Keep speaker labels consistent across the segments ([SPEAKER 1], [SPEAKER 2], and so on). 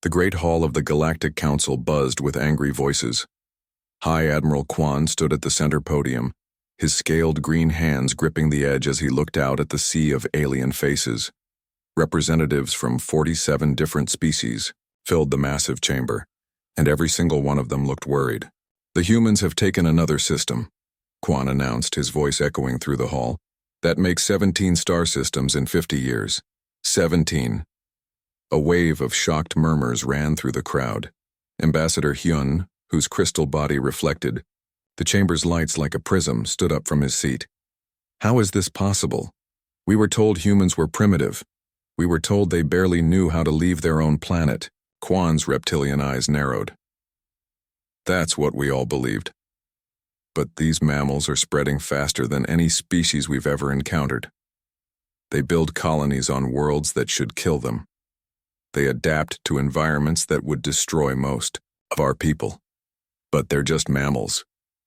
[SPEAKER 1] The great hall of the Galactic Council buzzed with angry voices. High Admiral Quan stood at the center podium, his scaled green hands gripping the edge as he looked out at the sea of alien faces. Representatives from 47 different species filled the massive chamber, and every single one of them looked worried. "The humans have taken another system," Quan announced, his voice echoing through the hall. "That makes 17 star systems in 50 years. 17. A wave of shocked murmurs ran through the crowd. Ambassador Hyun, whose crystal body reflected the chamber's lights like a prism, stood up from his seat. "How is this possible? We were told humans were primitive. We were told they barely knew how to leave their own planet." Quan's reptilian eyes narrowed. "That's what we all believed. But these mammals are spreading faster than any species we've ever encountered. They build colonies on worlds that should kill them. They adapt to environments that would destroy most of our people. But they're just mammals,"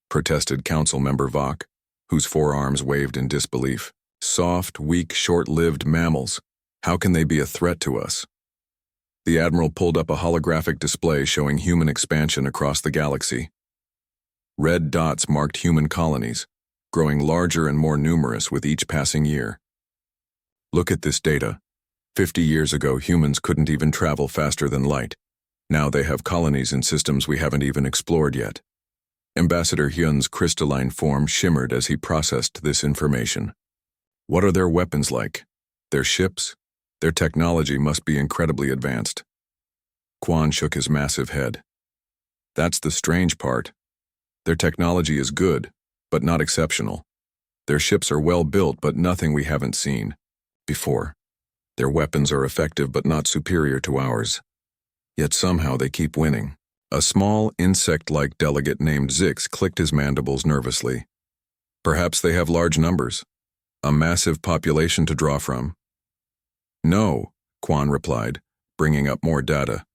[SPEAKER 1] protested Council Member Vok, whose forearms waved in disbelief. "Soft, weak, short-lived mammals. How can they be a threat to us?" The Admiral pulled up a holographic display showing human expansion across the galaxy. Red dots marked human colonies, growing larger and more numerous with each passing year. "Look at this data. 50 years ago, humans couldn't even travel faster than light. Now they have colonies in systems we haven't even explored yet." Ambassador Hyun's crystalline form shimmered as he processed this information. "What are their weapons like? Their ships? Their technology must be incredibly advanced." Quan shook his massive head. "That's the strange part. Their technology is good, but not exceptional. Their ships are well built, but nothing we haven't seen before. Their weapons are effective but not superior to ours. Yet somehow they keep winning." A small, insect-like delegate named Zix clicked his mandibles nervously. "Perhaps they have large numbers. A massive population to draw from." "No," Quan replied, bringing up more data.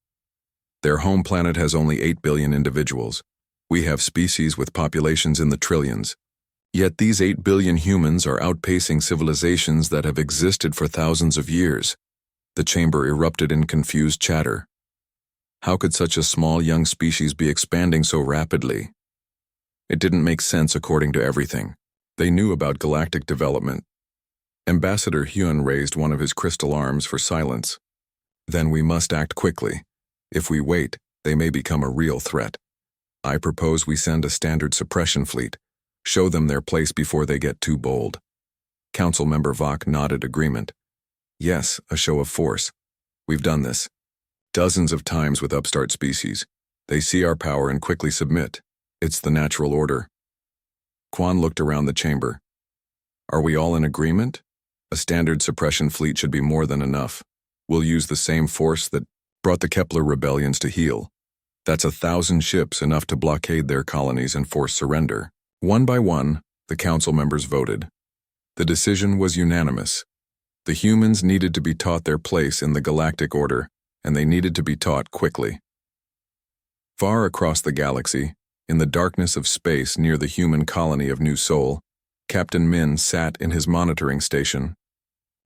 [SPEAKER 1] "Their home planet has only 8 billion individuals. We have species with populations in the trillions. Yet these 8 billion humans are outpacing civilizations that have existed for thousands of years." The chamber erupted in confused chatter. How could such a small young species be expanding so rapidly? It didn't make sense according to everything. They knew about galactic development. Ambassador Hyun raised one of his crystal arms for silence. "Then we must act quickly. If we wait, they may become a real threat. I propose we send a standard suppression fleet. Show them their place before they get too bold." Council Member Vok nodded agreement. "Yes, a show of force. We've done this dozens of times with upstart species. They see our power and quickly submit. It's the natural order." Quan looked around the chamber. "Are we all in agreement? A standard suppression fleet should be more than enough. We'll use the same force that brought the Kepler rebellions to heel. That's 1,000 ships, enough to blockade their colonies and force surrender." One by one, the council members voted. The decision was unanimous. The humans needed to be taught their place in the galactic order, and they needed to be taught quickly. Far across the galaxy, in the darkness of space near the human colony of New Sol, Captain Min sat in his monitoring station.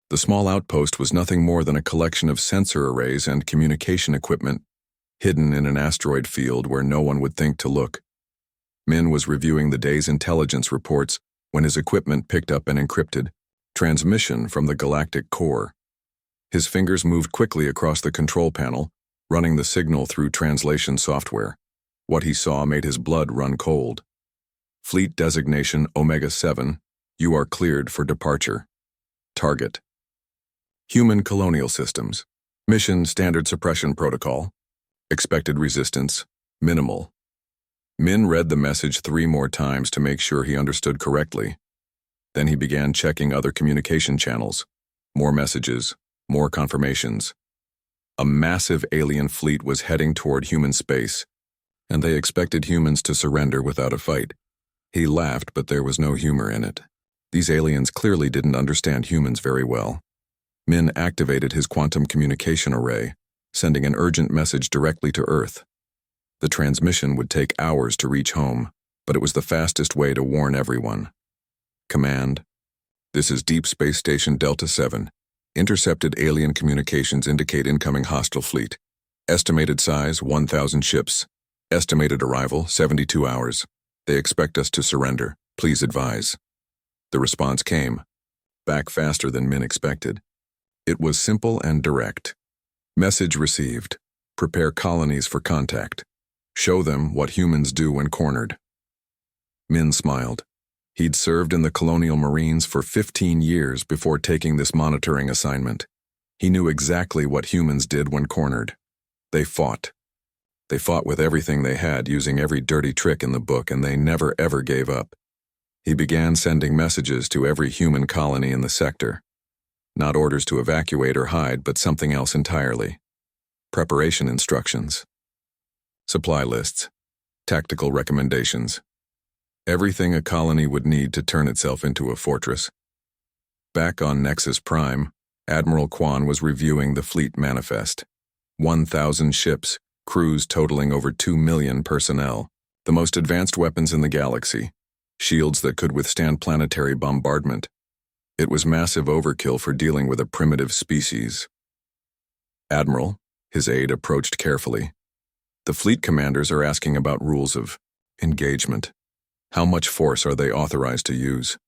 [SPEAKER 1] The small outpost was nothing more than a collection of sensor arrays and communication equipment, hidden in an asteroid field where no one would think to look. Min was reviewing the day's intelligence reports when his equipment picked up an encrypted transmission from the galactic core. His fingers moved quickly across the control panel, running the signal through translation software. What he saw made his blood run cold. "Fleet designation Omega-7, you are cleared for departure. Target: Human Colonial Systems. Mission Standard Suppression Protocol. Expected resistance: minimal." Min read the message 3 more times to make sure he understood correctly. Then he began checking other communication channels. More messages, more confirmations. A massive alien fleet was heading toward human space, and they expected humans to surrender without a fight. He laughed, but there was no humor in it. These aliens clearly didn't understand humans very well. Min activated his quantum communication array, sending an urgent message directly to Earth. The transmission would take hours to reach home, but it was the fastest way to warn everyone. "Command, this is Deep Space Station Delta 7. Intercepted alien communications indicate incoming hostile fleet. Estimated size, 1,000 ships. Estimated arrival, 72 hours. They expect us to surrender. Please advise. The response came, back faster than Min expected. It was simple and direct. Message received. Prepare colonies for contact. Show them what humans do when cornered. Min smiled. He'd served in the Colonial Marines for 15 years before taking this monitoring assignment. He knew exactly what humans did when cornered. They fought. They fought with everything they had, using every dirty trick in the book, and they never ever gave up. He began sending messages to every human colony in the sector. Not orders to evacuate or hide, but something else entirely. Preparation instructions. Supply lists. Tactical recommendations. Everything a colony would need to turn itself into a fortress. Back on Nexus Prime, Admiral Quan was reviewing the fleet manifest. 1,000 ships, crews totaling over 2 million personnel, the most advanced weapons in the galaxy, shields that could withstand planetary bombardment. It was massive overkill for dealing with a primitive species. Admiral, his aide approached carefully. The fleet commanders are asking about rules of engagement. How much force are they authorized to use?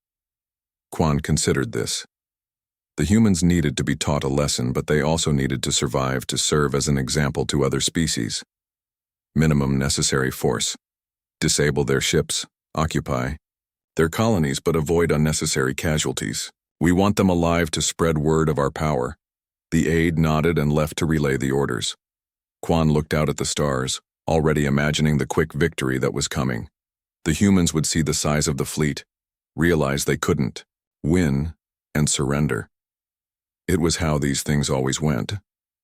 [SPEAKER 1] Quan considered this. The humans needed to be taught a lesson, but they also needed to survive to serve as an example to other species. Minimum necessary force. Disable their ships, occupy their colonies, but avoid unnecessary casualties. We want them alive to spread word of our power. The aide nodded and left to relay the orders. Quan looked out at the stars, already imagining the quick victory that was coming. The humans would see the size of the fleet, realize they couldn't win, and surrender. It was how these things always went.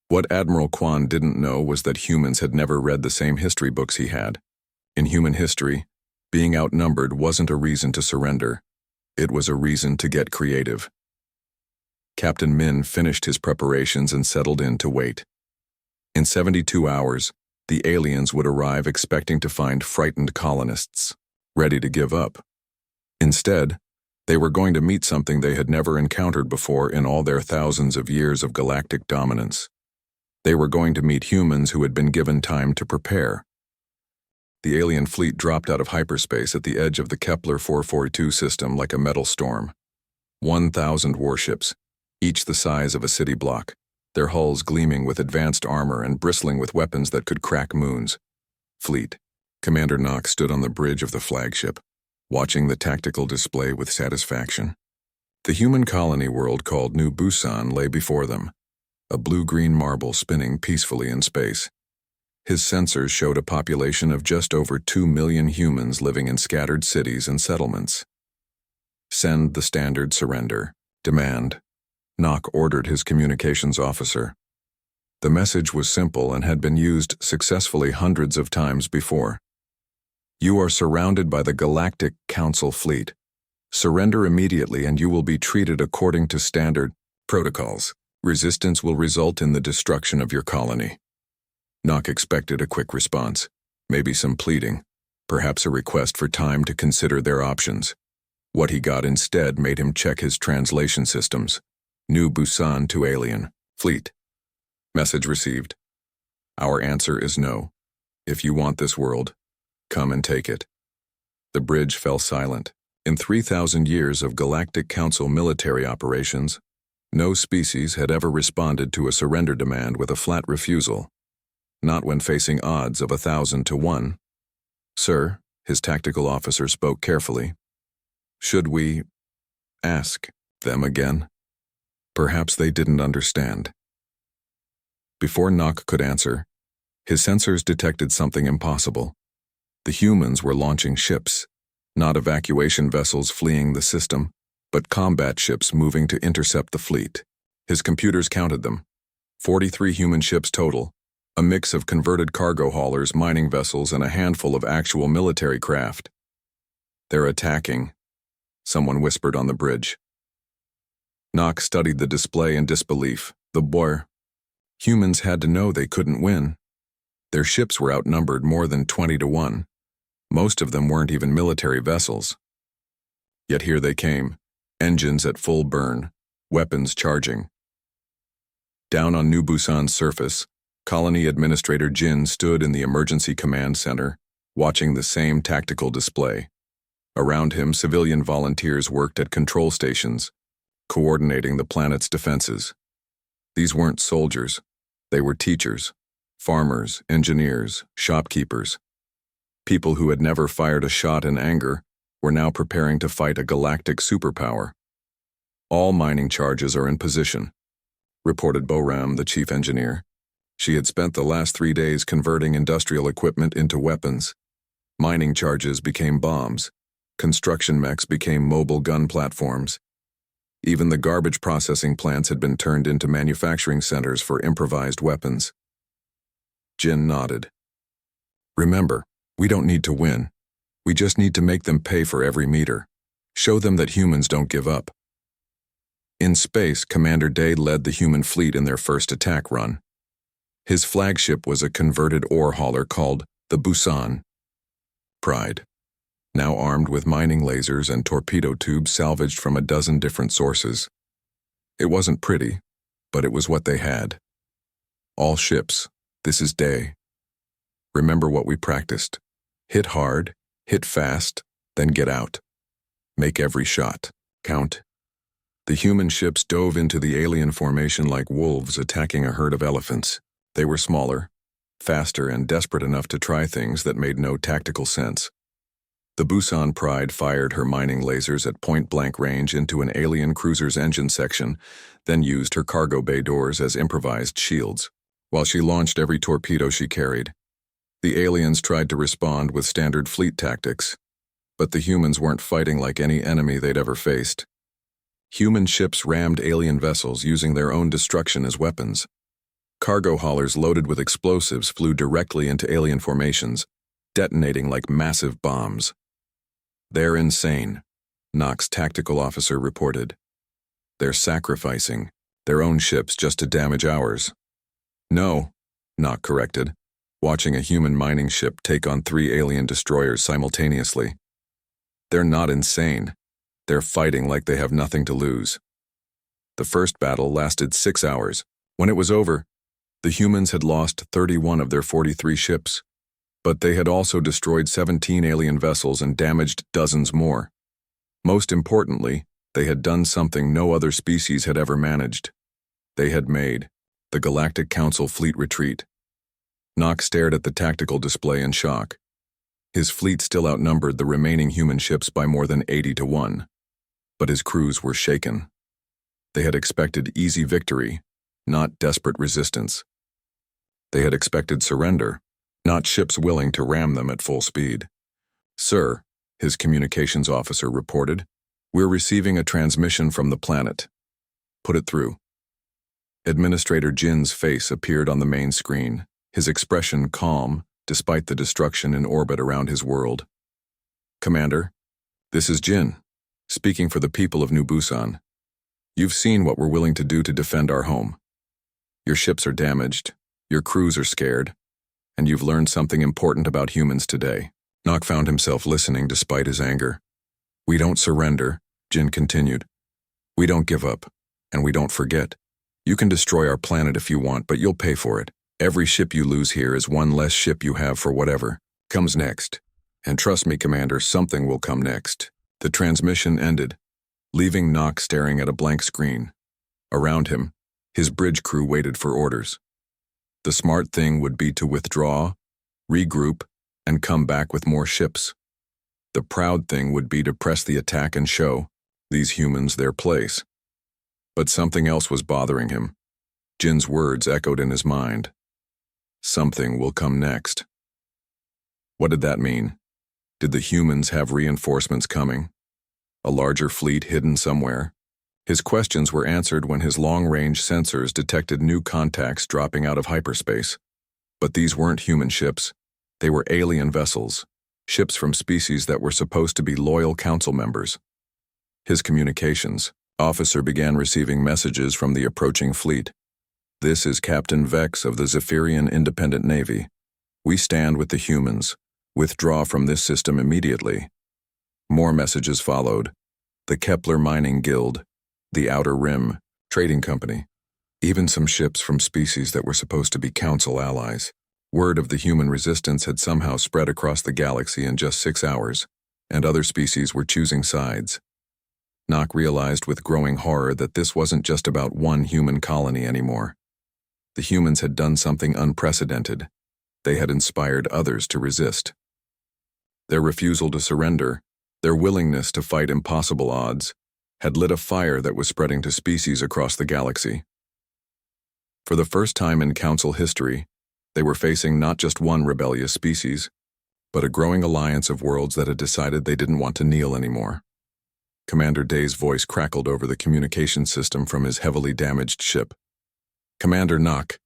[SPEAKER 1] What Admiral Quan didn't know was that humans had never read the same history books he had. In human history, being outnumbered wasn't a reason to surrender. It was a reason to get creative. Captain Min finished his preparations and settled in to wait. In 72 hours, the aliens would arrive expecting to find frightened colonists, ready to give up. Instead, they were going to meet something they had never encountered before in all their thousands of years of galactic dominance. They were going to meet humans who had been given time to prepare. The alien fleet dropped out of hyperspace at the edge of the Kepler 442 system like a metal storm. 1,000 warships, each the size of a city block, their hulls gleaming with advanced armor and bristling with weapons that could crack moons. Fleet. Commander Knox stood on the bridge of the flagship, watching the tactical display with satisfaction. The human colony world called New Busan lay before them, a blue-green marble spinning peacefully in space. His sensors showed a population of just over 2 million humans living in scattered cities and settlements. Send the standard surrender. Demand. Knock ordered his communications officer. The message was simple and had been used successfully hundreds of times before. You are surrounded by the Galactic Council fleet. Surrender immediately and you will be treated according to standard protocols. Resistance will result in the destruction of your colony. Knock expected a quick response, maybe some pleading, perhaps a request for time to consider their options. What he got instead made him check his translation systems. New Busan to alien fleet. Message received. Our answer is no. If you want this world, come and take it. The bridge fell silent. In 3,000 years of Galactic Council military operations, no species had ever responded to a surrender demand with a flat refusal. Not when facing odds of 1,000 to 1. Sir, his tactical officer spoke carefully. Should we ask them again? Perhaps they didn't understand. Before Knock could answer, his sensors detected something impossible. The humans were launching ships, not evacuation vessels fleeing the system, but combat ships moving to intercept the fleet. His computers counted them. 43 human ships total, a mix of converted cargo haulers, mining vessels, and a handful of actual military craft. They're attacking, someone whispered on the bridge. Knock studied the display in disbelief. The boy. Humans had to know they couldn't win. Their ships were outnumbered more than 20 to 1. Most of them weren't even military vessels. Yet here they came, engines at full burn, weapons charging. Down on New Busan's surface, Colony Administrator Jin stood in the Emergency Command Center, watching the same tactical display. Around him, civilian volunteers worked at control stations, coordinating the planet's defenses. These weren't soldiers. They were teachers, farmers, engineers, shopkeepers. People who had never fired a shot in anger were now preparing to fight a galactic superpower. All mining charges are in position, reported Boram, the chief engineer. She had spent the last 3 days converting industrial equipment into weapons. Mining charges became bombs. Construction mechs became mobile gun platforms. Even the garbage processing plants had been turned into manufacturing centers for improvised weapons. Jin nodded. Remember, we don't need to win. We just need to make them pay for every meter. Show them that humans don't give up. In space, Commander Day led the human fleet in their first attack run. His flagship was a converted ore hauler called the Busan Pride, now armed with mining lasers and torpedo tubes salvaged from a dozen different sources. It wasn't pretty, but it was what they had. All ships, this is Day. Remember what we practiced. Hit hard, hit fast, then get out. Make every shot count. The human ships dove into the alien formation like wolves attacking a herd of elephants. They were smaller, faster, and desperate enough to try things that made no tactical sense. The Busan Pride fired her mining lasers at point-blank range into an alien cruiser's engine section, then used her cargo bay doors as improvised shields. While she launched every torpedo she carried, the aliens tried to respond with standard fleet tactics, but the humans weren't fighting like any enemy they'd ever faced. Human ships rammed alien vessels using their own destruction as weapons. Cargo haulers loaded with explosives flew directly into alien formations, detonating like massive bombs. They're insane, Nock's tactical officer reported. They're sacrificing their own ships just to damage ours. No, Nock corrected, watching a human mining ship take on 3 alien destroyers simultaneously. They're not insane. They're fighting like they have nothing to lose. The first battle lasted 6 hours. When it was over, the humans had lost 31 of their 43 ships, but they had also destroyed 17 alien vessels and damaged dozens more. Most importantly, they had done something no other species had ever managed. They had made the Galactic Council fleet retreat. Nock stared at the tactical display in shock. His fleet still outnumbered the remaining human ships by more than 80 to 1. But his crews were shaken. They had expected easy victory, not desperate resistance. They had expected surrender, not ships willing to ram them at full speed. Sir, his communications officer reported, we're receiving a transmission from the planet. Put it through. Administrator Jin's face appeared on the main screen, his expression calm, despite the destruction in orbit around his world. Commander, this is Jin, speaking for the people of New Busan. You've seen what we're willing to do to defend our home. Your ships are damaged, your crews are scared, and you've learned something important about humans today. Nock found himself listening despite his anger. We don't surrender, Jin continued. We don't give up, and we don't forget. You can destroy our planet if you want, but you'll pay for it. Every ship you lose here is one less ship you have for whatever comes next. And trust me, Commander, something will come next. The transmission ended, leaving Nock staring at a blank screen. Around him, his bridge crew waited for orders. The smart thing would be to withdraw, regroup, and come back with more ships. The proud thing would be to press the attack and show these humans their place. But something else was bothering him. Jin's words echoed in his mind. Something will come next. What did that mean? Did the humans have reinforcements coming? A larger fleet hidden somewhere? His questions were answered when his long-range sensors detected new contacts dropping out of hyperspace. But these weren't human ships. They were alien vessels, ships from species that were supposed to be loyal council members. His communications officer began receiving messages from the approaching fleet. This is Captain Vex of the Zephyrian Independent Navy. We stand with the humans. Withdraw from this system immediately. More messages followed. The Kepler Mining Guild, the Outer Rim Trading Company, Even some ships from species that were supposed to be Council allies. Word of the human resistance had somehow spread across the galaxy in just 6 hours, and other species were choosing sides. Nock realized with growing horror that this wasn't just about one human colony anymore. The humans had done something unprecedented. They had inspired others to resist. Their refusal to surrender, their willingness to fight impossible odds, had lit a fire that was spreading to species across the galaxy. For the first time in Council history, they were facing not just one rebellious species, but a growing alliance of worlds that had decided they didn't want to kneel anymore. Commander Day's voice crackled over the communication system from his heavily damaged ship. "Commander Nock,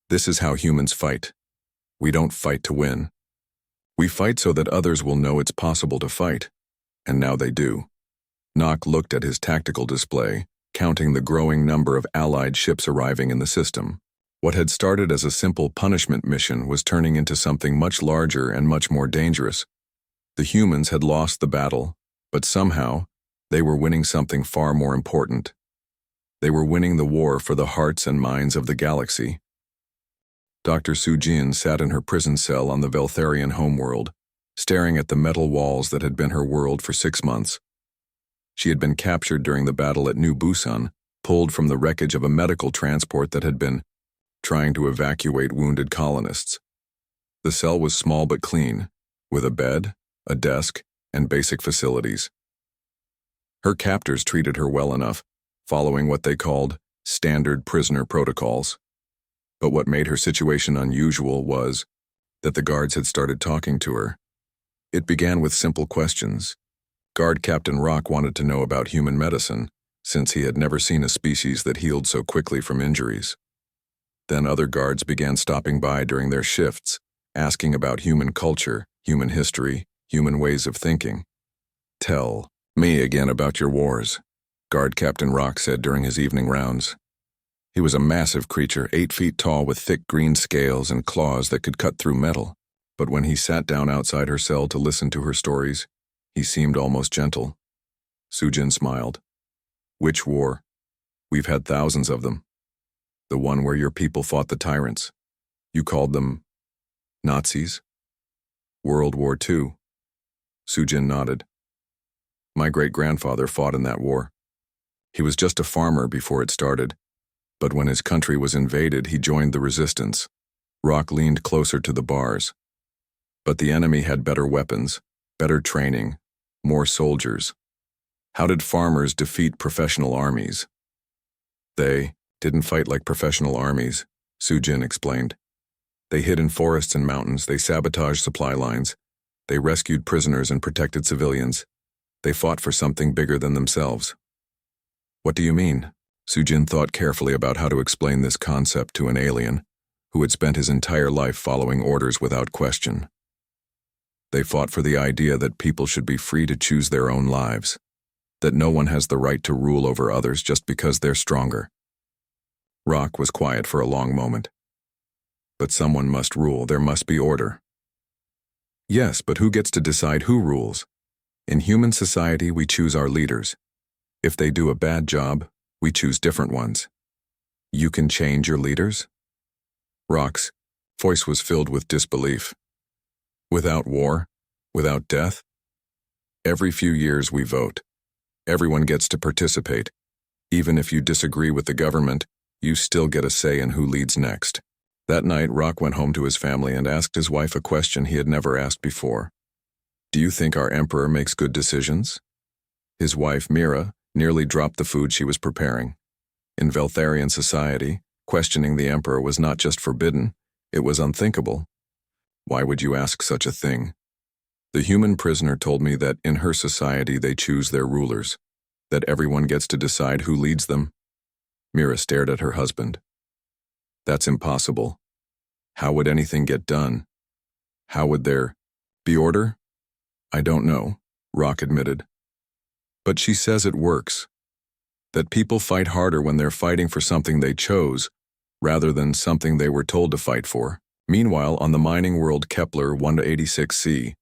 [SPEAKER 1] this is how humans fight. We don't fight to win. We fight so that others will know it's possible to fight, and now they do." Nock looked at his tactical display, counting the growing number of allied ships arriving in the system. What had started as a simple punishment mission was turning into something much larger and much more dangerous. The humans had lost the battle, but somehow, they were winning something far more important. They were winning the war for the hearts and minds of the galaxy. Dr. Sujin sat in her prison cell on the Veltharian homeworld, staring at the metal walls that had been her world for 6 months. She had been captured during the battle at New Busan, pulled from the wreckage of a medical transport that had been trying to evacuate wounded colonists. The cell was small but clean, with a bed, a desk, and basic facilities. Her captors treated her well enough, following what they called standard prisoner protocols. But what made her situation unusual was that the guards had started talking to her. It began with simple questions. Guard Captain Rock wanted to know about human medicine, since he had never seen a species that healed so quickly from injuries. Then other guards began stopping by during their shifts, asking about human culture, human history, human ways of thinking. "Tell me again about your wars," Guard Captain Rock said during his evening rounds. He was a massive creature, 8 feet tall with thick green scales and claws that could cut through metal. But when he sat down outside her cell to listen to her stories, he seemed almost gentle. Sujin smiled. "Which war? We've had thousands of them. The one where your people fought the tyrants. You called them Nazis? World War II?" Sujin nodded. "My great-grandfather fought in that war. He was just a farmer before it started, but when his country was invaded, he joined the resistance." Rock leaned closer to the bars. "But the enemy had better weapons, better training, more soldiers. How did farmers defeat professional armies?" "They didn't fight like professional armies," Sujin explained. "They hid in forests and mountains, they sabotaged supply lines, they rescued prisoners and protected civilians. They fought for something bigger than themselves." "What do you mean?" Sujin thought carefully about how to explain this concept to an alien who had spent his entire life following orders without question. "They fought for the idea that people should be free to choose their own lives, that no one has the right to rule over others just because they're stronger." Rock was quiet for a long moment. "But someone must rule, there must be order." "Yes, but who gets to decide who rules? In human society, we choose our leaders. If they do a bad job, we choose different ones. You can change your leaders?" Rock's voice was filled with disbelief. "Without war? Without death? Every few years we vote. Everyone gets to participate. Even if you disagree with the government, you still get a say in who leads next." That night, Rock went home to his family and asked his wife a question he had never asked before. "Do you think our emperor makes good decisions?" His wife, Mira, nearly dropped the food she was preparing. In Veltharian society, questioning the emperor was not just forbidden, it was unthinkable. "Why would you ask such a thing?" "The human prisoner told me that in her society they choose their rulers, that everyone gets to decide who leads them." Mira stared at her husband. "That's impossible. How would anything get done? How would there be order?" "I don't know," Rock admitted. "But she says it works. That people fight harder when they're fighting for something they chose, rather than something they were told to fight for." Meanwhile, on the mining world Kepler 186c,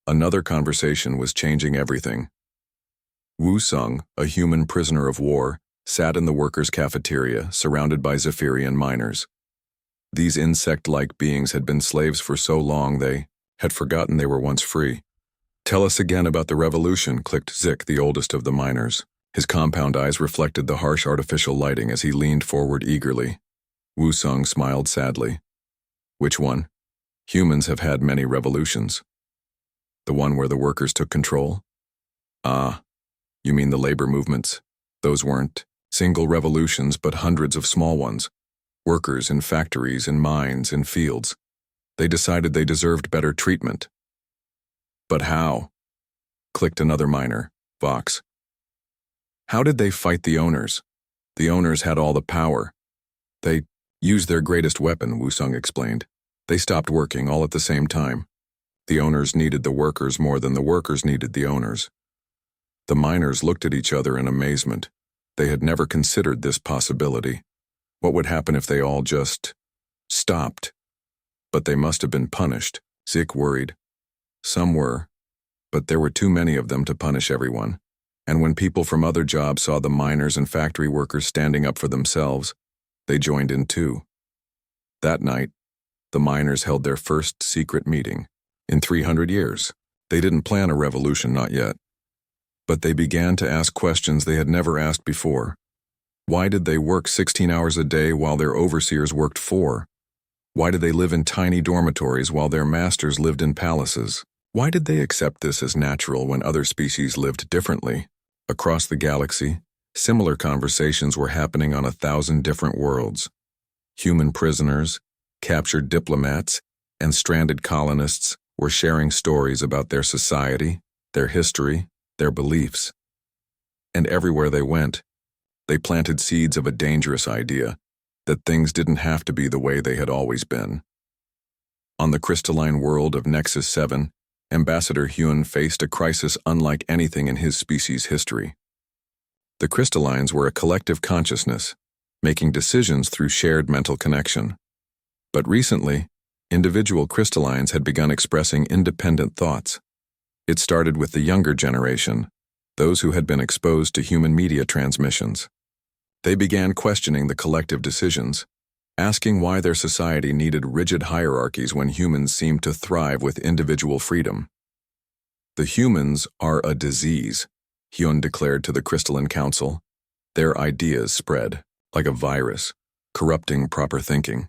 [SPEAKER 1] another conversation was changing everything. Wu Sung, a human prisoner of war, sat in the workers' cafeteria, surrounded by Zephyrian miners. These insect-like beings had been slaves for so long they had forgotten they were once free. "Tell us again about the revolution," clicked Zik, the oldest of the miners. His compound eyes reflected the harsh artificial lighting as he leaned forward eagerly. Wusong smiled sadly. "Which one?" "Humans have had many revolutions." "The one where the workers took control?" "Ah, you mean the labor movements? Those weren't single revolutions, but hundreds of small ones. Workers in factories, in mines, in fields. They decided they deserved better treatment." "But how?" clicked another miner, Vox. "How did they fight the owners? The owners had all the power. They used their greatest weapon," Wusong explained. "They stopped working all at the same time. The owners needed the workers more than the workers needed the owners." The miners looked at each other in amazement. They had never considered this possibility. What would happen if they all just stopped? But they must have been punished, Zik worried. Some were, but there were too many of them to punish everyone. And when people from other jobs saw the miners and factory workers standing up for themselves, they joined in too. That night, the miners held their first secret meeting in 300 years. They didn't plan a revolution, not yet. But they began to ask questions they had never asked before. Why did they work 16 hours a day while their overseers worked 4? Why did they live in tiny dormitories while their masters lived in palaces? Why did they accept this as natural when other species lived differently? Across the galaxy, similar conversations were happening on 1,000 different worlds. Human prisoners, captured diplomats, and stranded colonists were sharing stories about their society, their history, their beliefs. And everywhere they went, they planted seeds of a dangerous idea that things didn't have to be the way they had always been. On the crystalline world of Nexus 7, Ambassador Hyun faced a crisis unlike anything in his species' history. The crystallines were a collective consciousness, making decisions through shared mental connection. But recently, individual crystallines had begun expressing independent thoughts. It started with the younger generation, those who had been exposed to human media transmissions. They began questioning the collective decisions, asking why their society needed rigid hierarchies when humans seemed to thrive with individual freedom. "The humans are a disease," Hyun declared to the Crystalline Council. Their ideas spread, like a virus, corrupting proper thinking.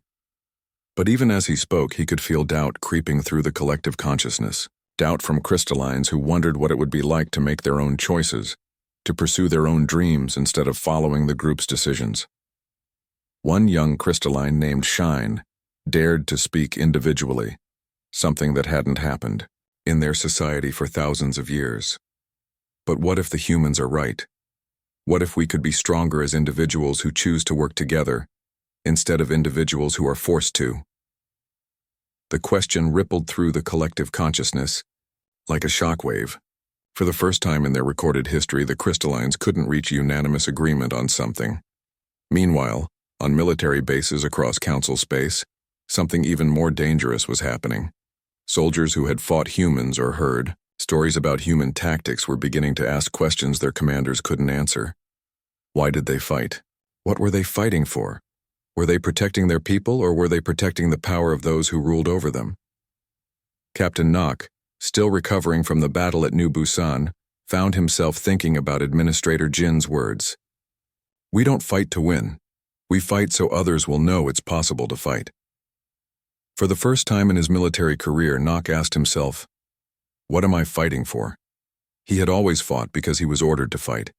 [SPEAKER 1] But even as he spoke, he could feel doubt creeping through the collective consciousness. Doubt from crystallines who wondered what it would be like to make their own choices, to pursue their own dreams instead of following the group's decisions. One young crystalline named Shine dared to speak individually, something that hadn't happened in their society for thousands of years. "But what if the humans are right? What if we could be stronger as individuals who choose to work together, instead of individuals who are forced to?" The question rippled through the collective consciousness, like a shockwave. For the first time in their recorded history, the crystallines couldn't reach unanimous agreement on something. Meanwhile, on military bases across Council space, something even more dangerous was happening. Soldiers who had fought humans or heard stories about human tactics were beginning to ask questions their commanders couldn't answer. Why did they fight? What were they fighting for? Were they protecting their people, or were they protecting the power of those who ruled over them? Captain Nock, still recovering from the battle at New Busan, found himself thinking about Administrator Jin's words. "We don't fight to win. We fight so others will know it's possible to fight." For the first time in his military career, Nock asked himself, "What am I fighting for?" He had always fought because he was ordered to fight.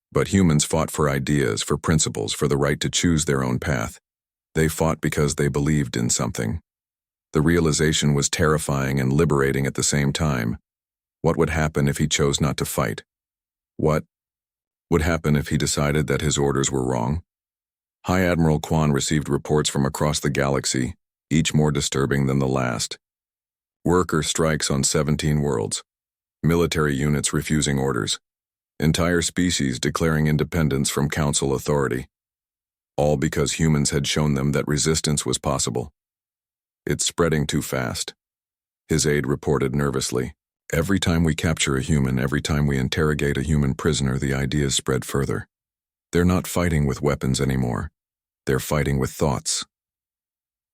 [SPEAKER 1] But humans fought for ideas, for principles, for the right to choose their own path. They fought because they believed in something. The realization was terrifying and liberating at the same time. What would happen if he chose not to fight? What would happen if he decided that his orders were wrong? High Admiral Kwan received reports from across the galaxy, each more disturbing than the last. Worker strikes on 17 worlds. Military units refusing orders. Entire species declaring independence from Council authority. All because humans had shown them that resistance was possible. "It's spreading too fast," his aide reported nervously. "Every time we capture a human, every time we interrogate a human prisoner, the ideas spread further. They're not fighting with weapons anymore. They're fighting with thoughts.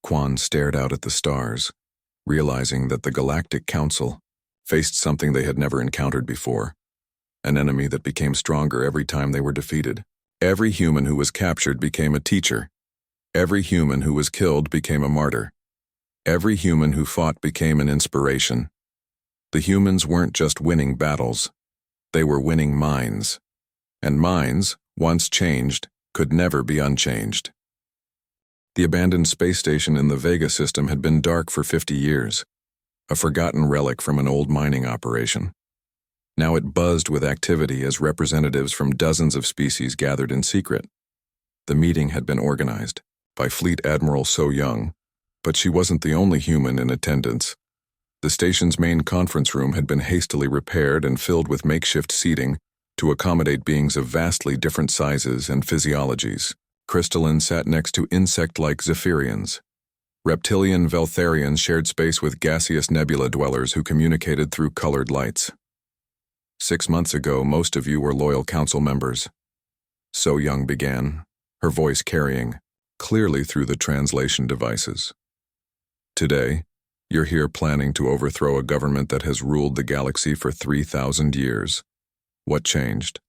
[SPEAKER 1] Quan stared out at the stars, realizing that the Galactic Council faced something they had never encountered before, an enemy that became stronger every time they were defeated. Every human who was captured became a teacher. Every human who was killed became a martyr. Every human who fought became an inspiration. The humans weren't just winning battles. They were winning minds. And minds, once changed, could never be unchanged. The abandoned space station in the Vega system had been dark for 50 years, a forgotten relic from an old mining operation. Now it buzzed with activity as representatives from dozens of species gathered in secret. The meeting had been organized by Fleet Admiral So Young, but she wasn't the only human in attendance. The station's main conference room had been hastily repaired and filled with makeshift seating to accommodate beings of vastly different sizes and physiologies. Crystalline sat next to insect-like Zephyrians. Reptilian Veltharians shared space with gaseous nebula dwellers who communicated through colored lights. 6 months ago, most of you were loyal council members. So Young began, her voice carrying clearly through the translation devices. Today, you're here planning to overthrow a government that has ruled the galaxy for 3,000 years. What changed?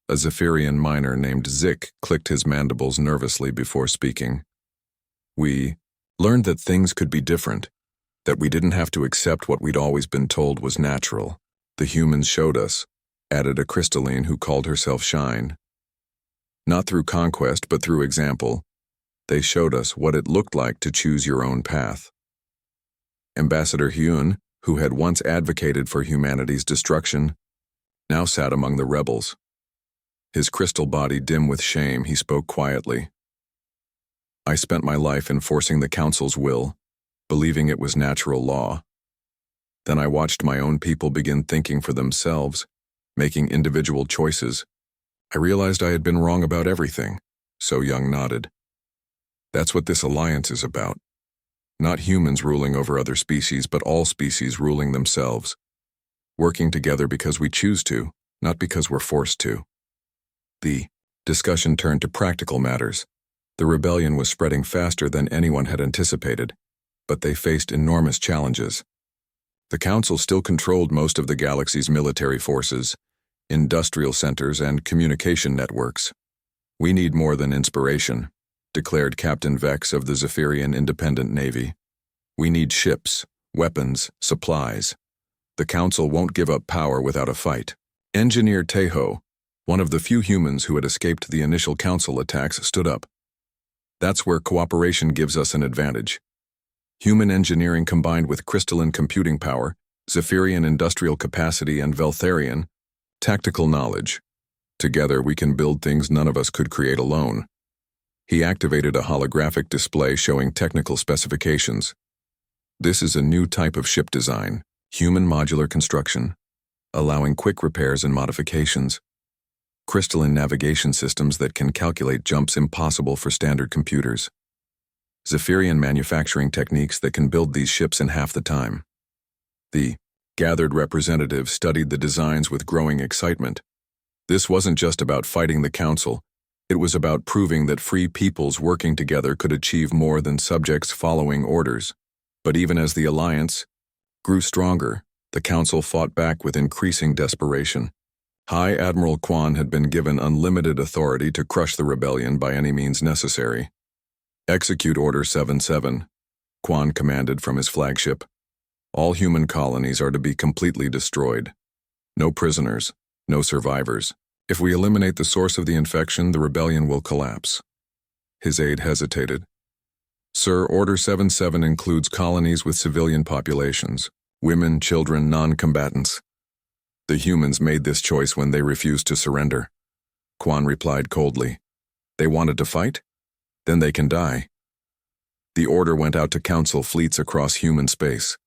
[SPEAKER 1] A Zephyrian miner named Zik clicked his mandibles nervously before speaking. We learned that things could be different, that we didn't have to accept what we'd always been told was natural. The humans showed us, added a crystalline who called herself Shine. Not through conquest, but through example. They showed us what it looked like to choose your own path. Ambassador Hyun, who had once advocated for humanity's destruction, now sat among the rebels. His crystal body dim with shame, he spoke quietly. I spent my life enforcing the Council's will, believing it was natural law. Then I watched my own people begin thinking for themselves, making individual choices. I realized I had been wrong about everything. So Young nodded. That's what this alliance is about. Not humans ruling over other species, but all species ruling themselves. Working together because we choose to, not because we're forced to. The discussion turned to practical matters. The rebellion was spreading faster than anyone had anticipated, but they faced enormous challenges. The Council still controlled most of the galaxy's military forces, industrial centers, and communication networks. We need more than inspiration, declared Captain Vex of the Zephyrian Independent Navy. We need ships, weapons, supplies. The Council won't give up power without a fight. Engineer Teho, one of the few humans who had escaped the initial Council attacks, stood up. That's where cooperation gives us an advantage. Human engineering combined with crystalline computing power, Zephyrian industrial capacity, and Veltharian tactical knowledge. Together we can build things none of us could create alone. He activated a holographic display showing technical specifications. This is a new type of ship design, human modular construction, allowing quick repairs and modifications. Crystalline navigation systems that can calculate jumps impossible for standard computers. Zephyrian manufacturing techniques that can build these ships in half the time. The gathered representatives studied the designs with growing excitement. This wasn't just about fighting the Council. It was about proving that free peoples working together could achieve more than subjects following orders. But even as the alliance grew stronger, the Council fought back with increasing desperation. High Admiral Quan had been given unlimited authority to crush the rebellion by any means necessary. Execute Order 77, Quan commanded from his flagship. All human colonies are to be completely destroyed. No prisoners, no survivors. If we eliminate the source of the infection, the rebellion will collapse. His aide hesitated. Sir, Order 77 includes colonies with civilian populations, women, children, non-combatants. The humans made this choice when they refused to surrender. Quan replied coldly. They wanted to fight? Then they can die. The order went out to Council fleets across human space.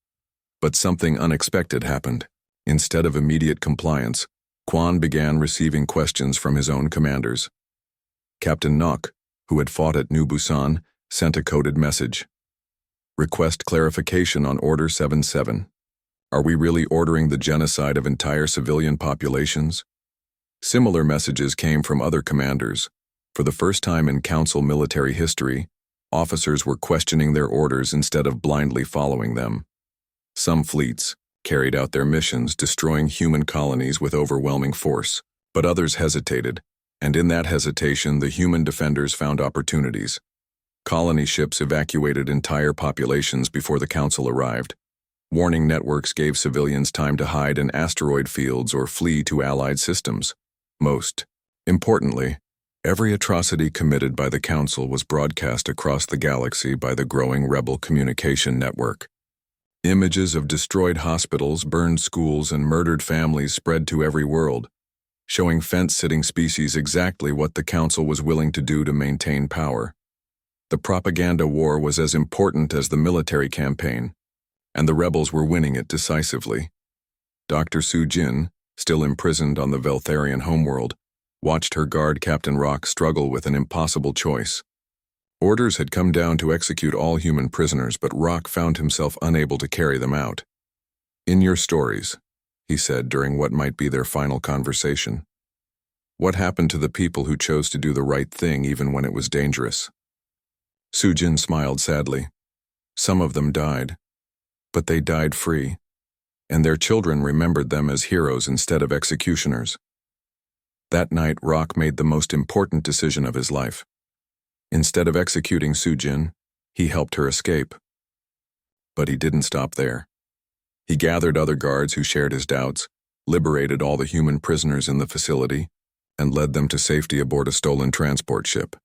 [SPEAKER 1] But something unexpected happened. Instead of immediate compliance, Quan began receiving questions from his own commanders. Captain Nok, who had fought at New Busan, sent a coded message. Request clarification on Order 77. Are we really ordering the genocide of entire civilian populations? Similar messages came from other commanders. For the first time in Council military history, officers were questioning their orders instead of blindly following them. Some fleets carried out their missions, destroying human colonies with overwhelming force, but others hesitated, and in that hesitation the human defenders found opportunities. Colony ships evacuated entire populations before the Council arrived. Warning networks gave civilians time to hide in asteroid fields or flee to Allied systems. Most importantly, every atrocity committed by the Council was broadcast across the galaxy by the growing rebel communication network. Images of destroyed hospitals, burned schools, and murdered families spread to every world, showing fence-sitting species exactly what the Council was willing to do to maintain power. The propaganda war was as important as the military campaign, and the rebels were winning it decisively. Dr. Su-Jin, still imprisoned on the Veltharian homeworld, watched her guard Captain Rock struggle with an impossible choice. Orders had come down to execute all human prisoners, but Rock found himself unable to carry them out. "In your stories," he said during what might be their final conversation, "what happened to the people who chose to do the right thing even when it was dangerous?" Su-Jin smiled sadly. "Some of them died, but they died free, and their children remembered them as heroes instead of executioners." That night, Rock made the most important decision of his life. Instead of executing Su-Jin, he helped her escape. But he didn't stop there. He gathered other guards who shared his doubts, liberated all the human prisoners in the facility, and led them to safety aboard a stolen transport ship.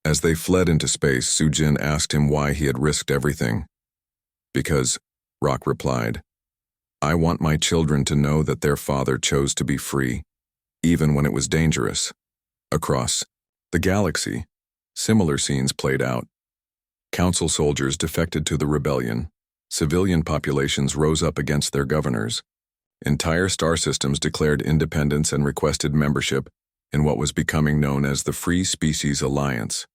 [SPEAKER 1] As they fled into space, Su-Jin asked him why he had risked everything. "Because," Rock replied, "I want my children to know that their father chose to be free, even when it was dangerous." Across the galaxy, similar scenes played out. Council soldiers defected to the rebellion. Civilian populations rose up against their governors. Entire star systems declared independence and requested membership in what was becoming known as the Free Species Alliance.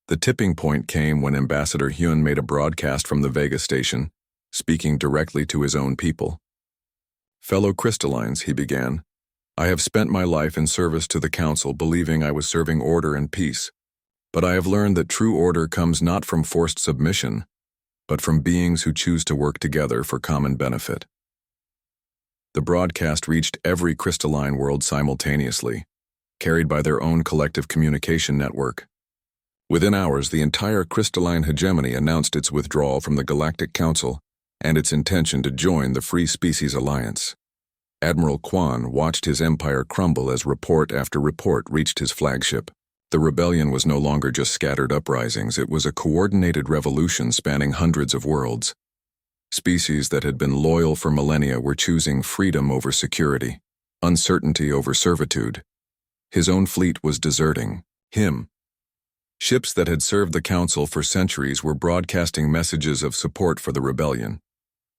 [SPEAKER 1] The tipping point came when Ambassador Hyun made a broadcast from the Vega station, speaking directly to his own people. "Fellow crystallines," he began, "I have spent my life in service to the Council, believing I was serving order and peace. But I have learned that true order comes not from forced submission, but from beings who choose to work together for common benefit." The broadcast reached every crystalline world simultaneously, carried by their own collective communication network. Within hours, the entire crystalline hegemony announced its withdrawal from the Galactic Council and its intention to join the Free Species Alliance. Admiral Kwan watched his empire crumble as report after report reached his flagship. The rebellion was no longer just scattered uprisings, it was a coordinated revolution spanning hundreds of worlds. Species that had been loyal for millennia were choosing freedom over security, uncertainty over servitude. His own fleet was deserting him. Ships that had served the Council for centuries were broadcasting messages of support for the rebellion.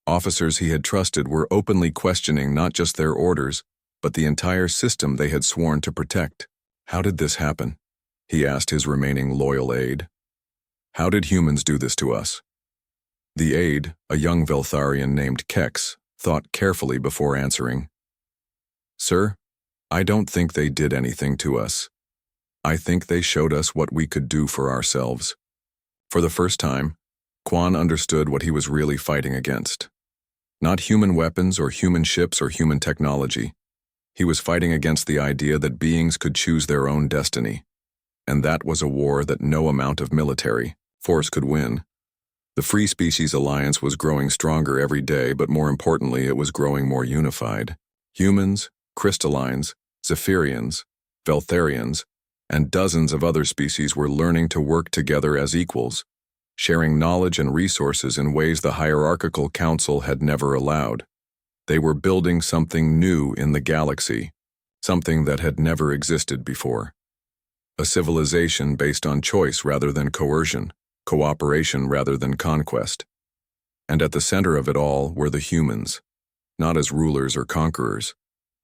[SPEAKER 1] Officers he had trusted were openly questioning not just their orders, but the entire system they had sworn to protect. "How did this happen?" he asked his remaining loyal aide. "How did humans do this to us?" The aide, a young Veltharian named Kex, thought carefully before answering. "Sir, I don't think they did anything to us. I think they showed us what we could do for ourselves." For the first time, Kwan understood what he was really fighting against. Not human weapons or human ships or human technology. He was fighting against the idea that beings could choose their own destiny. And that was a war that no amount of military force could win. The Free Species Alliance was growing stronger every day, but more importantly, it was growing more unified. Humans, crystallines, Zephyrians, Veltharians, and dozens of other species were learning to work together as equals, sharing knowledge and resources in ways the hierarchical council had never allowed. They were building something new in the galaxy, something that had never existed before. A civilization based on choice rather than coercion, cooperation rather than conquest. And at the center of it all were the humans, not as rulers or conquerors,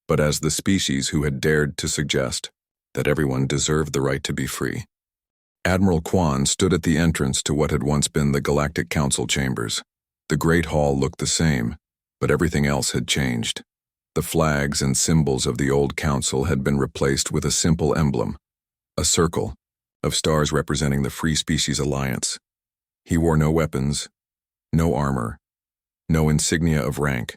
[SPEAKER 1] but as the species who had dared to suggest that everyone deserved the right to be free. Admiral Kwan stood at the entrance to what had once been the Galactic Council chambers. The Great Hall looked the same, but everything else had changed. The flags and symbols of the old council had been replaced with a simple emblem, a circle of stars representing the Free Species Alliance. He wore no weapons, no armor, no insignia of rank,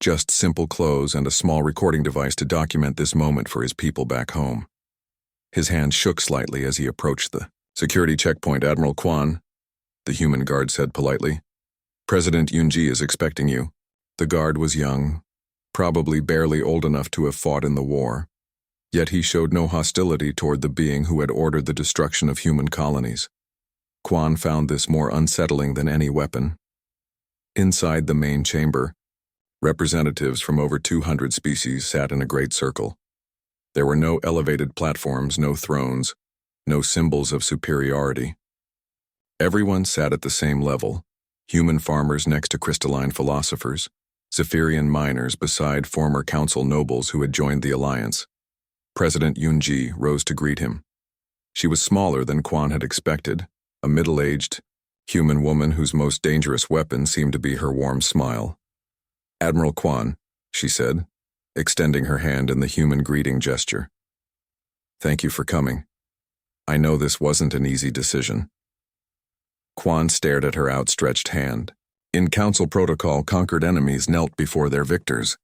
[SPEAKER 1] just simple clothes and a small recording device to document this moment for his people back home. His hand shook slightly as he approached the security checkpoint. Admiral Kwan, the human guard said politely. President Yunji is expecting you. The guard was young, probably barely old enough to have fought in the war, yet he showed no hostility toward the being who had ordered the destruction of human colonies. Kwan found this more unsettling than any weapon. Inside the main chamber, representatives from over 200 species sat in a great circle. There were no elevated platforms, no thrones, no symbols of superiority. Everyone sat at the same level, human farmers next to crystalline philosophers, Zephyrian miners beside former council nobles who had joined the alliance. President Yunji rose to greet him. She was smaller than Kwan had expected, a middle-aged, human woman whose most dangerous weapon seemed to be her warm smile. Admiral Kwan, she said, extending her hand in the human greeting gesture. Thank you for coming. I know this wasn't an easy decision. Kwan stared at her outstretched hand. In council protocol, conquered enemies knelt before their victors,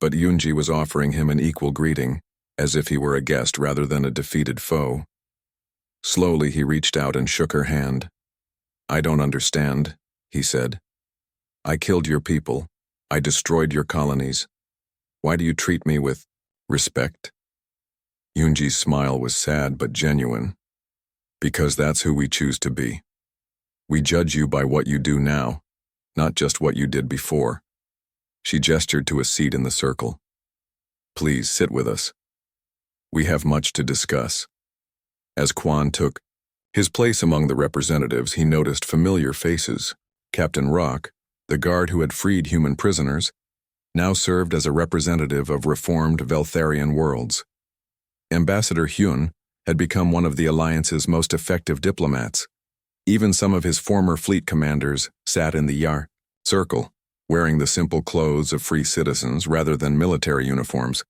[SPEAKER 1] but Yunji was offering him an equal greeting, as if he were a guest rather than a defeated foe. Slowly he reached out and shook her hand. I don't understand, he said. I killed your people. I destroyed your colonies. Why do you treat me with respect? Yunji's smile was sad but genuine. Because that's who we choose to be. We judge you by what you do now, not just what you did before. She gestured to a seat in the circle. Please sit with us. We have much to discuss. As Kwan took his place among the representatives, he noticed familiar faces. Captain Rock, the guard who had freed human prisoners, now served as a representative of reformed Veltharian worlds. Ambassador Hyun had become one of the Alliance's most effective diplomats. Even some of his former fleet commanders sat in the Yar circle, wearing the simple clothes of free citizens rather than military uniforms.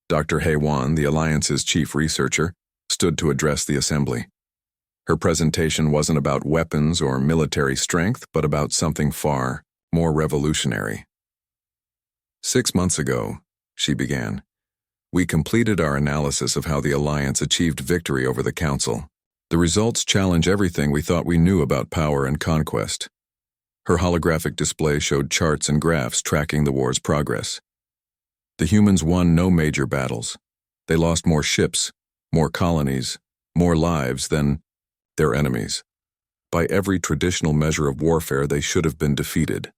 [SPEAKER 1] Dr. Hae-won, the Alliance's chief researcher, stood to address the assembly. Her presentation wasn't about weapons or military strength, but about something far more revolutionary. 6 months ago, she began, we completed our analysis of how the Alliance achieved victory over the Council. The results challenge everything we thought we knew about power and conquest. Her holographic display showed charts and graphs tracking the war's progress. The humans won no major battles. They lost more ships, more colonies, more lives than their enemies. By every traditional measure of warfare, they should have been defeated.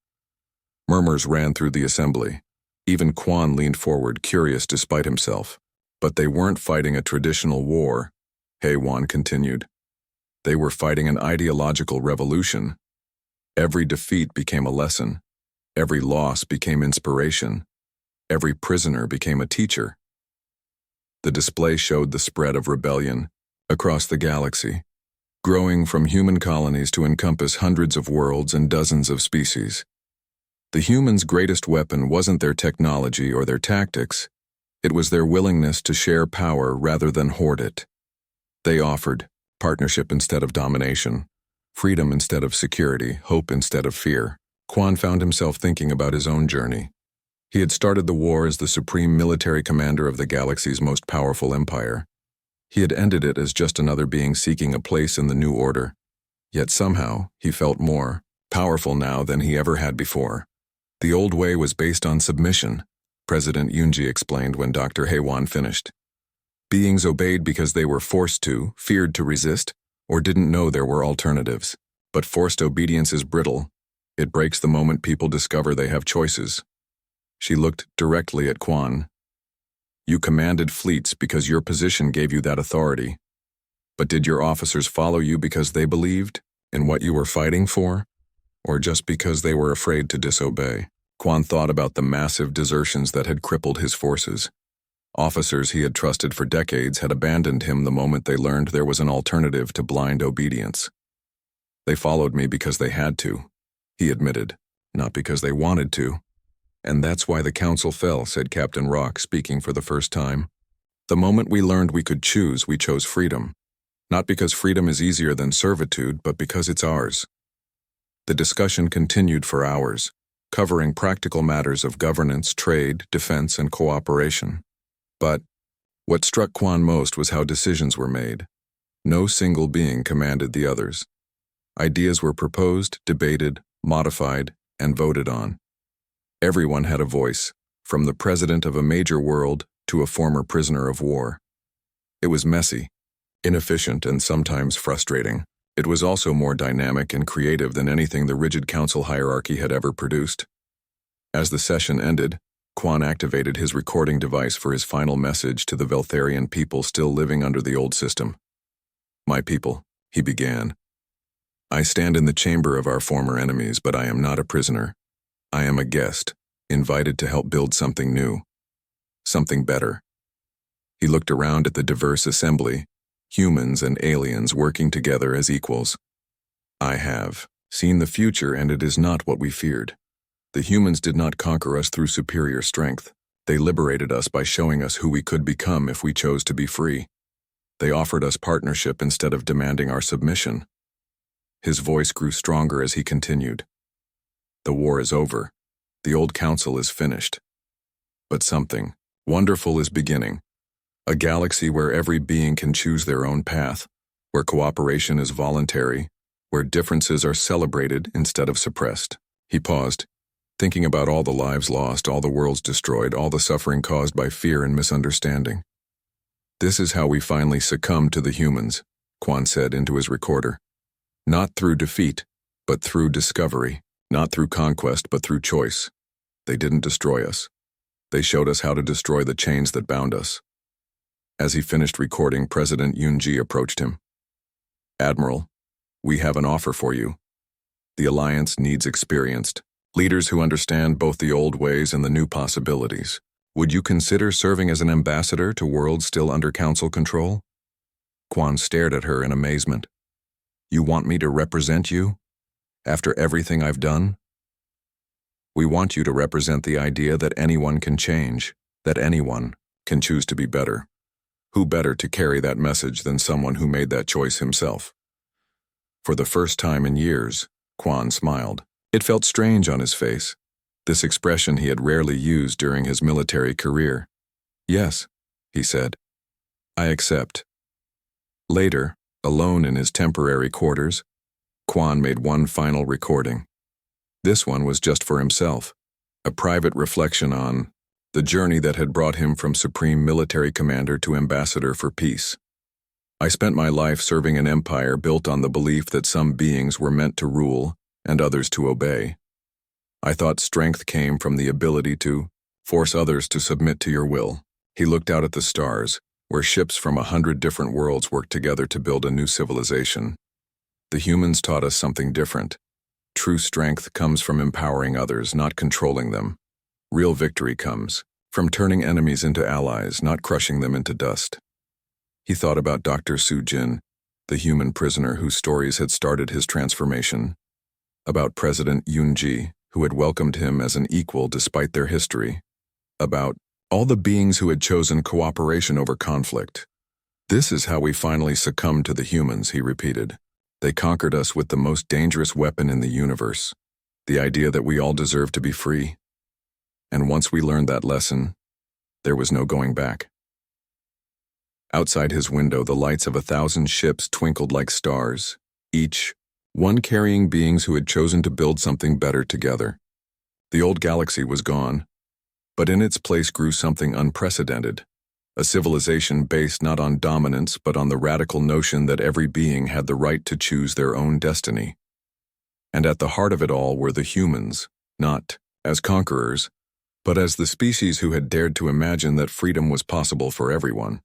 [SPEAKER 1] Murmurs ran through the assembly. Even Kwan leaned forward, curious despite himself. But they weren't fighting a traditional war, Hae-won continued. They were fighting an ideological revolution. Every defeat became a lesson. Every loss became inspiration. Every prisoner became a teacher. The display showed the spread of rebellion across the galaxy, growing from human colonies to encompass hundreds of worlds and dozens of species. The humans' greatest weapon wasn't their technology or their tactics. It was their willingness to share power rather than hoard it. They offered partnership instead of domination, freedom instead of security, hope instead of fear. Kwan found himself thinking about his own journey. He had started the war as the supreme military commander of the galaxy's most powerful empire. He had ended it as just another being seeking a place in the new order. Yet somehow, he felt more powerful now than he ever had before. The old way was based on submission, President Yunji explained when Dr. Hae-won finished. Beings obeyed because they were forced to, feared to resist, or didn't know there were alternatives. But forced obedience is brittle. It breaks the moment people discover they have choices. She looked directly at Kwan. You commanded fleets because your position gave you that authority. But did your officers follow you because they believed in what you were fighting for? Or just because they were afraid to disobey? Kwan thought about the massive desertions that had crippled his forces. Officers he had trusted for decades had abandoned him the moment they learned there was an alternative to blind obedience. They followed me because they had to, he admitted, not because they wanted to. And that's why the council fell, said Captain Rock, speaking for the first time. The moment we learned we could choose, we chose freedom. Not because freedom is easier than servitude, but because it's ours. The discussion continued for hours, covering practical matters of governance, trade, defense, and cooperation. But what struck Quan most was how decisions were made. No single being commanded the others. Ideas were proposed, debated, modified, and voted on. Everyone had a voice, from the president of a major world to a former prisoner of war. It was messy, inefficient, and sometimes frustrating. It was also more dynamic and creative than anything the rigid council hierarchy had ever produced. As the session ended, Quan activated his recording device for his final message to the Veltharian people still living under the old system. My people, he began. I stand in the chamber of our former enemies, but I am not a prisoner. I am a guest, invited to help build something new. Something better. He looked around at the diverse assembly, humans and aliens working together as equals. I have seen the future, and it is not what we feared. The humans did not conquer us through superior strength. They liberated us by showing us who we could become if we chose to be free. They offered us partnership instead of demanding our submission. His voice grew stronger as he continued. The war is over. The old council is finished. But something wonderful is beginning. A galaxy where every being can choose their own path, where cooperation is voluntary, where differences are celebrated instead of suppressed. He paused, thinking about all the lives lost, all the worlds destroyed, all the suffering caused by fear and misunderstanding. This is how we finally succumb to the humans, Quan said into his recorder. Not through defeat, but through discovery. Not through conquest, but through choice. They didn't destroy us. They showed us how to destroy the chains that bound us. As he finished recording, President Yunji approached him. Admiral, we have an offer for you. The Alliance needs experienced leaders who understand both the old ways and the new possibilities. Would you consider serving as an ambassador to worlds still under council control? Quan stared at her in amazement. You want me to represent you? After everything I've done? We want you to represent the idea that anyone can change, that anyone can choose to be better. Who better to carry that message than someone who made that choice himself? For the first time in years, Quan smiled. It felt strange on his face, this expression he had rarely used during his military career. Yes, he said. I accept. Later, alone in his temporary quarters, Quan made one final recording. This one was just for himself, a private reflection on the journey that had brought him from Supreme Military Commander to Ambassador for Peace. I spent my life serving an empire built on the belief that some beings were meant to rule and others to obey. I thought strength came from the ability to force others to submit to your will. He looked out at the stars, where ships from 100 different worlds worked together to build a new civilization. The humans taught us something different. True strength comes from empowering others, not controlling them. Real victory comes from turning enemies into allies, not crushing them into dust. He thought about Dr. Su-jin, the human prisoner whose stories had started his transformation. About President Yunji, who had welcomed him as an equal despite their history. About all the beings who had chosen cooperation over conflict. This is how we finally succumbed to the humans, he repeated. They conquered us with the most dangerous weapon in the universe, the idea that we all deserve to be free. And once we learned that lesson, there was no going back. Outside his window, the lights of 1,000 ships twinkled like stars, each one carrying beings who had chosen to build something better together. The old galaxy was gone, but in its place grew something unprecedented, a civilization based not on dominance but on the radical notion that every being had the right to choose their own destiny. And at the heart of it all were the humans, not as conquerors, but as the species who had dared to imagine that freedom was possible for everyone.